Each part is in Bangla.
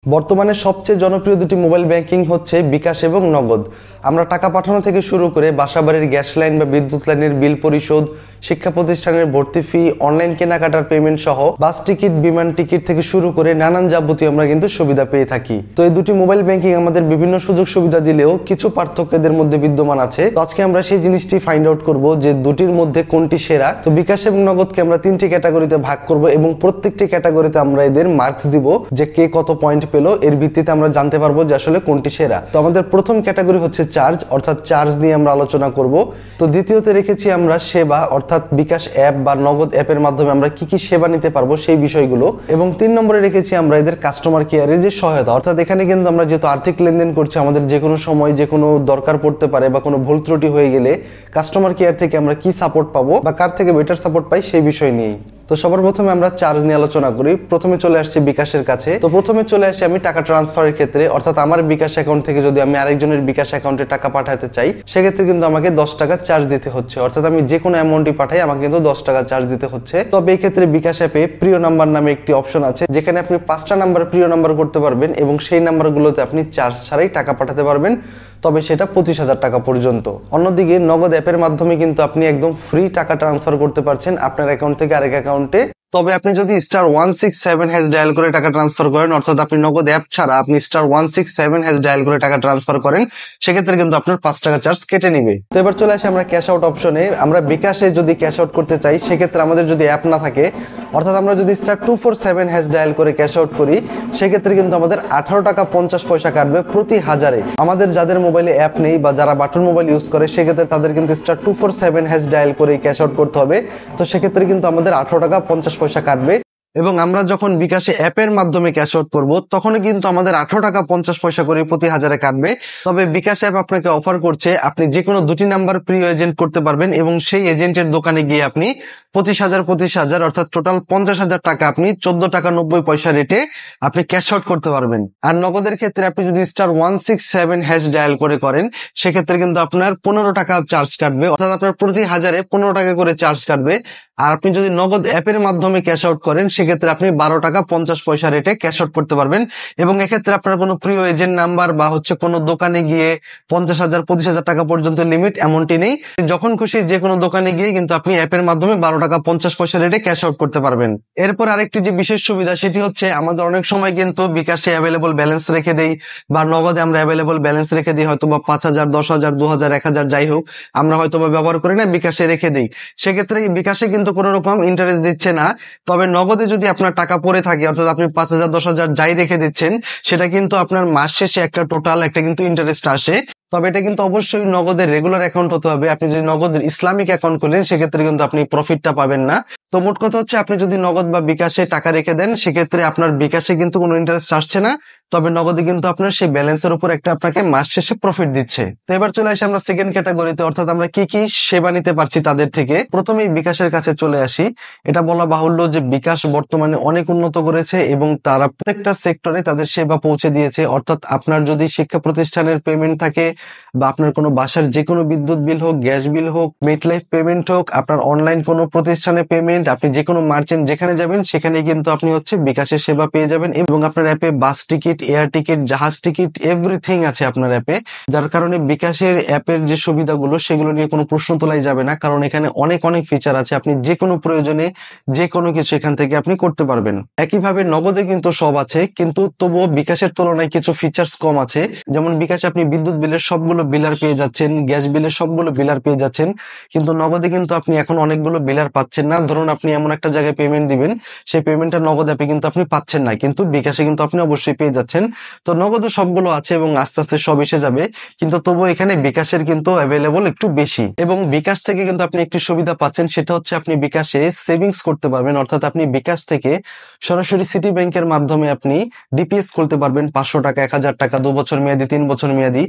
বর্তমানে সবচেয়ে জনপ্রিয় দুটি মোবাইল ব্যাংকিং হচ্ছে বিকাশ এবং নগদ। আমরা টাকা পাঠানো থেকে শুরু করে বাসাবাড়ির গ্যাস লাইন বা বিদ্যুৎ লাইনের বিল পরিশোধ, শিক্ষা প্রতিষ্ঠানের ভর্তি ফি, অনলাইন কেনাকাটার পেমেন্ট সহ বাস টিকিট, বিমান টিকিট থেকে শুরু করে নানান যাবতীয় আমরা কিন্তু সুবিধা পেয়ে থাকি। তো এই দুটি মোবাইল ব্যাংকিং আমাদের বিভিন্ন সুযোগ সুবিধা দিলেও কিছু পার্থক্য এদের মধ্যে বিদ্যমান আছে। তো আজকে আমরা সেই জিনিসটি ফাইন্ড আউট করব যে দুটির মধ্যে কোনটি সেরা। তো বিকাশ এবং নগদকে আমরা তিনটি ক্যাটাগরিতে ভাগ করব এবং প্রত্যেকটি ক্যাটাগরিতে আমরা এদের মার্কস দিব যে কে কত পয়েন্ট পেলো। এর ভিত্তিতে আমরা জানতে পারবো যে আসলে কোনটি সেরা। তো আমাদের প্রথম ক্যাটাগরি হচ্ছে চার্জ, অর্থাৎ চার্জ নিয়ে আমরা আলোচনা করব। তো দ্বিতীয়তে রেখেছি আমরা সেবা, অর্থাৎ বিকাশ অ্যাপ বা নগদ অ্যাপের মাধ্যমে আমরা কি কি সেবা নিতে পারবো সেই বিষয়গুলো। এবং 3 নম্বরে রেখেছি আমরা এদের কাস্টমার কেয়ারের যে সহায়তা, অর্থাৎ এখানে কিন্তু আমরা যেহেতু আর্থিক লেনদেন করছি, আমাদের যে কোনো সময় যে কোনো দরকার পড়তে পারে বা কোনো ভুল ত্রুটি হয়ে গেলে কাস্টমার কেয়ার থেকে আমরা কি সাপোর্ট পাবো বা কার থেকে বেটার সাপোর্ট পাই সেই বিষয় নিয়েই। তো সবার প্রথমে আমরা চার্জ নিয়ে আলোচনা করি। প্রথমে চলে আসছে বিকাশের কাছে। তো প্রথমে চলে আসি আমি টাকা ট্রান্সফারের ক্ষেত্রে, অর্থাৎ আমার বিকাশ অ্যাকাউন্ট থেকে যদি আমি আরেকজনের বিকাশ অ্যাকাউন্টে টাকা পাঠাতে চাই, সেক্ষেত্রে কিন্তু আমাকে 10 টাকা চার্জ দিতে হচ্ছে। অর্থাৎ আমি যে কোনো অ্যামাউন্টই পাঠাই আমাকে কিন্তু 10 টাকা চার্জ দিতে হচ্ছে। তবে এই ক্ষেত্রে বিকাশ অ্যাপে প্রিয় নাম্বার নামে একটি অপশন আছে, যেখানে আপনি 5টা নাম্বার প্রিয় নাম্বার করতে পারবেন এবং সেই নাম্বারগুলোতে আপনি চার্জ ছাড়াই টাকা পাঠাতে পারবেন, তবে সেটা 25,000 টাকা পর্যন্ত। অন্যদিকে নগদ অ্যাপের মাধ্যমে কিন্তু আপনি একদম ফ্রি টাকা ট্রান্সফার করতে পারছেন আপনার অ্যাকাউন্ট থেকে আরেক অ্যাকাউন্টে। তবে আপনি যদি *167# ডায়াল করে টাকা ট্রান্সফার করেন, অর্থাৎ আপনি নগদ অ্যাপ ছাড়া আপনি *167# ডায়াল করে টাকা ট্রান্সফার করেন, সেক্ষেত্রে কিন্তু আপনার 5 টাকা চার্জ কেটে নিবে। তো এবার চলে আসি আমরা ক্যাশ আউট অপশনে। আমরা বিকাশে যদি ক্যাশ আউট করতে চাই, সেক্ষেত্রে আমাদের যদি অ্যাপ না থাকে, অর্থাৎ আমরা যদি *247# ডায়াল করে ক্যাশ আউট করি, সেক্ষেত্রে কিন্তু আমাদের 18 টাকা 50 পয়সা কাটবে প্রতি হাজারে। আমাদের যাদের মোবাইলে অ্যাপ নেই বা যারা বাটন মোবাইল ইউজ করে, সেক্ষেত্রে তাদের কিন্তু *247# ডায়াল করে ক্যাশ আউট করতে হবে। তো সেক্ষেত্রে কিন্তু আমাদের 18 টাকা 50 পয়সা কাটবে। এবং আমরা যখন বিকাশে অ্যাপের মাধ্যমে ক্যাশ আউট করবো, তখনই কিন্তু আমাদের 18 টাকা 50 পয়সা করে প্রতি হাজারে কাটবে। তবে বিকাশ অ্যাপ আপনাকে অফার করছে আপনি যে কোনো 2টি নাম্বার প্রিয় এজেন্ট করতে পারবেন এবং সেই এজেন্টের দোকানে গিয়ে আপনি 25,000 অর্থাৎ টোটাল 50,000 টাকা আপনি 14 টাকা 90 পয়সা রেটে আপনি ক্যাশ আউট করতে পারবেন। আর নগদের ক্ষেত্রে আপনি যদি *167# ডায়াল করেন, সেক্ষেত্রে কিন্তু আপনার 15 টাকা চার্জ কাটবে, অর্থাৎ আপনার প্রতি হাজারে 15 টাকা করে চার্জ কাটবে। আর আপনি যদি নগদ অ্যাপের মাধ্যমে ক্যাশ আউট করেন, সেক্ষেত্রে আপনি 12 টাকা 50 পয়সা রেটে ক্যাশ আউট করতে পারবেন। এবং এক্ষেত্রে আপনার কোনো প্রিয় এজেন্ট নাম্বার বা কোনো দোকানে গিয়ে 50,000 25,000 টাকা পর্যন্ত লিমিট এমনটি নেই। যখন খুশি যে কোনো দোকানে গিয়ে কিন্তু আপনি অ্যাপের মাধ্যমে 12 টাকা 50 পয়সা রেটে ক্যাশ আউট করতে পারবেন। এরপর আরেকটি যে বিশেষ সুবিধা, সেটি হচ্ছে আমাদের অনেক সময় কিন্তু বিকাশে অ্যাভেলেবল ব্যালেন্স রেখে দেই বা নগদে আমরা অ্যাভেলেবল ব্যালেন্স রেখে দিই, হয়তো বা 5,000 10,000 2,000 1,000 যাই হোক, আমরা হয়তো বা ব্যবহার করি না, বিকাশে রেখে দেই। সেক্ষেত্রে বিকাশে কিন্তু কোনো রকম ইন্টারেস্ট দিচ্ছে না। তবে নগদে যদি আপনার টাকা পড়ে থাকে, অর্থাৎ আপনি 5,000 10,000 যাই রেখে দিচ্ছেন, সেটা কিন্তু আপনার মাস শেষে একটা টোটাল একটা কিন্তু ইন্টারেস্ট আসে। তবে এটা কিন্তু অবশ্যই নগদের রেগুলার অ্যাকাউন্ট হতে হবে। আপনি যদি নগদের ইসলামিক অ্যাকাউন্ট করেন, সেক্ষেত্রে কিন্তু আপনি প্রফিটটা পাবেন না। তো মোট কথা হচ্ছে, আপনি যদি নগদ বা বিকাশে টাকা রেখে দেন, সেক্ষেত্রে আপনার বিকাশে কিন্তু কোনো ইন্টারেস্ট আসছে না, তবে নগদে কিন্তু আপনার সেই ব্যালেন্সের উপর একটা আপনাকে মাস শেষে প্রফিট দিচ্ছে। তো এবার চলে আসি আমরা সেকেন্ড ক্যাটাগরিতে, অর্থাৎ আমরা কি কি সেবা নিতে পারছি তাদের থেকে। প্রথমেই বিকাশের কাছে চলে আসি। এটা বলা বাহুল্য যে বিকাশ বর্তমানে অনেক উন্নত করেছে এবং তারা প্রত্যেকটা সেক্টরে তাদের সেবা পৌঁছে দিয়েছে। অর্থাৎ আপনার যদি শিক্ষা প্রতিষ্ঠানের পেমেন্ট থাকে বা আপনার কোনো বাসার যে কোনো বিদ্যুৎ বিল হোক, গ্যাস বিল হোক, মেটলাইফ পেমেন্ট হোক, আপনার অনলাইন কোনো প্রতিষ্ঠানের পেমেন্ট, আপনি যে কোনো মার্চেন্ট যেখানে যাবেন, সেখানে কিন্তু আপনি বিকাশের সেবা পেয়ে যাবেন। এবং আপনার অ্যাপে বাস টিকিট, এয়ার টিকিট, জাহাজ টিকিট এভরিথিং আছে আপনার অ্যাপে, যার কারণে বিকাশের অ্যাপের যে সুবিধাগুলো সেগুলো নিয়ে কোনো প্রশ্ন তোলাই যাবে না, কারণ এখানে অনেক অনেক ফিচার আছে। আপনি যে কোনো প্রয়োজনে যে কোনো কিছু এখান থেকে আপনি করতে পারবেন। একইভাবে নগদে কিন্তু সব আছে, কিন্তু তবুও বিকাশের তুলনায় কিছু ফিচার্স কম আছে। যেমন বিকাশে আপনি বিদ্যুৎ বিলের সবগুলো বিলার পেয়ে যাচ্ছেন, গ্যাস বিলের সবগুলো বিলার পেয়ে যাচ্ছেন, কিন্তু নগদে কিন্তু আপনি এখন অনেকগুলো বিলার পাচ্ছেন না। ধরুন আপনি এমন একটা জায়গায় পেমেন্ট দিবেন, সেই পেমেন্টটা নগদ অ্যাপে কিন্তু আপনি পাচ্ছেন না, কিন্তু বিকাশে কিন্তু আপনি অবশ্যই পেয়ে যাচ্ছেন। তো নগদে সবগুলো আছে এবং আস্তে আস্তে সব এসে যাবে, কিন্তু তবুও এখানে বিকাশের কিন্তু অ্যাভেলেবল একটু বেশি। এবং বিকাশ থেকে কিন্তু আপনি একটি সুবিধা পাচ্ছেন, সেটা হচ্ছে আপনি বিকাশে সেভিংস করতে পারবেন। অর্থাৎ আপনি বিকাশ থেকে সরাসরি সিটি ব্যাংকের মাধ্যমে আপনি ডিপিএস খুলতে পারবেন, 500 টাকা, 1,000 টাকা, 2 বছর মেয়াদি, 3 বছর মেয়াদি।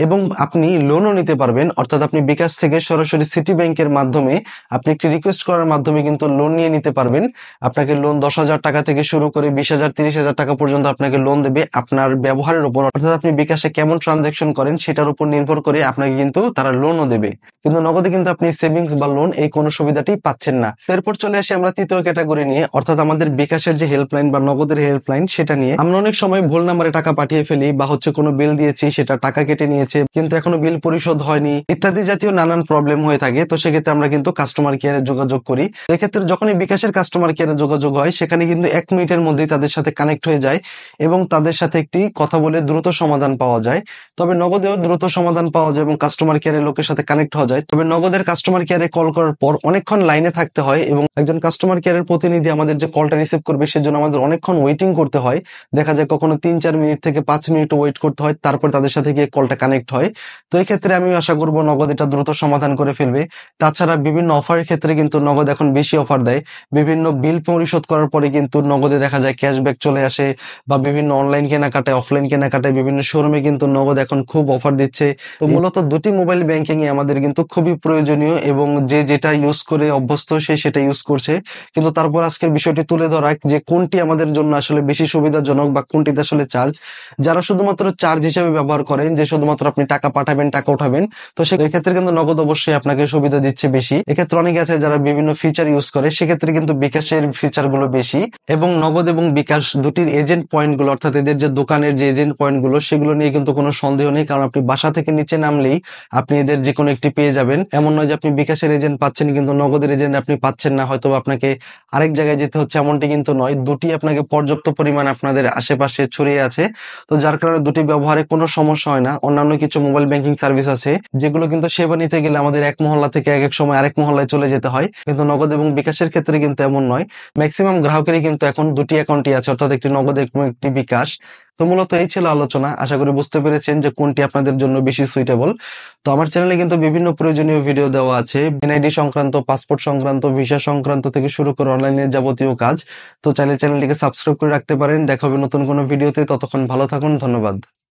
এবং আপনি লোনও নিতে পারবেন, অর্থাৎ আপনি বিকাশ থেকে সরাসরি সিটি ব্যাংকের মাধ্যমে আপনি একটি রিকোয়েস্ট করার মাধ্যমে কিন্তু লোন নিয়ে নিতে পারবেন। আপনাকে লোন 10,000 টাকা থেকে শুরু করে 20,000 30,000 টাকা পর্যন্ত আপনাকে লোন দেবে আপনার ব্যবহারের উপর, অর্থাৎ আপনি বিকাশে কেমন ট্রানজাকশন করেন সেটার উপর নির্ভর করে আপনাকে কিন্তু তারা লোনও দেবে। কিন্তু নগদে কিন্তু আপনি সেভিংস বা লোন এই কোনো সুবিধাটি পাচ্ছেন না। এরপর চলে আসি আমরা তৃতীয় ক্যাটাগরি নিয়ে, অর্থাৎ আমাদের বিকাশের যে হেল্পলাইন বা নগদের হেল্পলাইন সেটা নিয়ে। আমরা অনেক সময় ভুল নাম্বারে টাকা পাঠিয়ে ফেলি, বা কোনো বিল দিয়েছি সেটা টাকা কেটে নিয়েছে কিন্তু এখনো বিল পরিশোধ হয়নি, ইত্যাদি জাতীয় নানান প্রবলেম হয়ে থাকে। তো সেক্ষেত্রে আমরা কিন্তু কাস্টমার কেয়ারে যোগাযোগ করি। এক্ষেত্রে যখনই বিকাশের কাস্টমার কেয়ারে যোগাযোগ হয়, সেখানে কিন্তু 1 মিনিটের মধ্যেই তাদের সাথে কানেক্ট হয়ে যায় এবং তাদের সাথে একটি কথা বলে দ্রুত সমাধান পাওয়া যায়। তবে নগদেও দ্রুত সমাধান পাওয়া যায় এবং কাস্টমার কেয়ারের লোকের সাথে কানেক্ট হওয়া যায়। তবে নগদের কাস্টমার কেয়ারে কল করার পর অনেকক্ষণ লাইনে থাকতে হয় এবং একজন কাস্টমার কেয়ারের প্রতিনিধি আমাদের যে কলটা রিসিভ করবে সেজন্য আমাদের অনেকক্ষণ ওয়েটিং করতে হয়। দেখা যায় কখনো 3-4 মিনিট থেকে 5 মিনিট ওয়েট করতে হয়, তারপর তাদের সাথে গিয়ে কলটা কানেক্ট হয়। তো এই ক্ষেত্রে আমি আশা করব নগদ এটা দ্রুত সমাধান করে ফেলবে। তাছাড়া বিভিন্ন অফারের ক্ষেত্রে কিন্তু নগদ এখন বেশি অফার দেয়। বিভিন্ন বিল পরিশোধ করার পরে কিন্তু নগদে দেখা যায় ক্যাশব্যাক চলে আসে, বা বিভিন্ন অনলাইন কেনাকাটায়, অফলাইন কেনাকাটায় বিভিন্ন শোরুমে কিন্তু নগদ এখন খুব অফার দিচ্ছে। তো মূলত দুটি মোবাইল ব্যাংকিং এ আমাদের কিন্তু খুবই প্রয়োজনীয় এবং যে যেটা ইউজ করে অভ্যস্ত সে সেটা ইউজ করছে। কিন্তু তারপর আজকের বিষয়টি তুলে ধরা যে কোনটি আমাদের জন্য আসলে বেশি সুবিধাজনক বা কোনটিতে আসলে চার্জ। যারা শুধুমাত্র চার্জ হিসেবে ব্যবহার করেন, যে শুধুমাত্র আপনি টাকা পাঠাবেন, টাকা উঠাবেন, তো সেক্ষেত্রে কিন্তু নগদ অবশ্যই আপনাকে সুবিধা দিচ্ছে বেশি। এক্ষেত্রে অনেকে আছে যারা বিভিন্ন ফিচার ইউজ করে, সেক্ষেত্রে কিন্তু বিকাশের ফিচার গুলো বেশি। এবং নগদ এবং বিকাশ দুটির এজেন্ট পয়েন্ট গুলো, অর্থাৎ এদের যে দোকানের যে এজেন্ট পয়েন্ট গুলো, সেগুলো নিয়ে কিন্তু কোনো সন্দেহ নেই, কারণ আপনি বাসা থেকে নিচে নামলেই আপনি এদের যে কোনো একটি পেয়ে যাবেন। এমন নয় যে আপনি বিকাশের এজেন্ট পাচ্ছেন কিন্তু নগদের এজেন্ট আপনি পাচ্ছেন না, হয়তো আপনাকে আরেক জায়গায় যেতে হচ্ছে, এমনটি কিন্তু নয়। দুটি আপনাকে পর্যাপ্ত পরিমাণ আপনাদের আশেপাশে ছড়িয়ে আছে। তো যার কারণে দুটি ব্যবহারে কোনো সমস্যা হয় না। অন্যান্য কিছু মোবাইল ব্যাংকিং সার্ভিস আছে যেগুলো কিন্তু সেবা নিতে গেলে আমাদের এক মহল্লা থেকে এক সময় আরেক মহল্লায় চলে যেতে হয়, কিন্তু নগদ এবং বিকাশের ক্ষেত্রে কিন্তু এমন নয়। ম্যাক্সিমাম গ্রাহকেরই কিন্তু এখন দুটি অ্যাকাউন্টই আছে, অর্থাৎ একটি নগদ এবং একটি বিকাশ। তো মূলত এই ছিল আলোচনা। আশা করি বুঝতে পেরেছেন যে কোনটি আপনাদের জন্য বেশি সুইটেবল। তো আমার চ্যানেলে কিন্তু বিভিন্ন প্রয়োজনীয় ভিডিও দেওয়া আছে, এনআইডি সংক্রান্ত, পাসপোর্ট সংক্রান্ত, ভিসা সংক্রান্ত থেকে শুরু করে অনলাইনের যাবতীয় কাজ। তো চাইলে চ্যানেলটিকে সাবস্ক্রাইব করে রাখতে পারেন। দেখা হবে নতুন কোনো ভিডিওতে। ততক্ষণ ভালো থাকুন। ধন্যবাদ।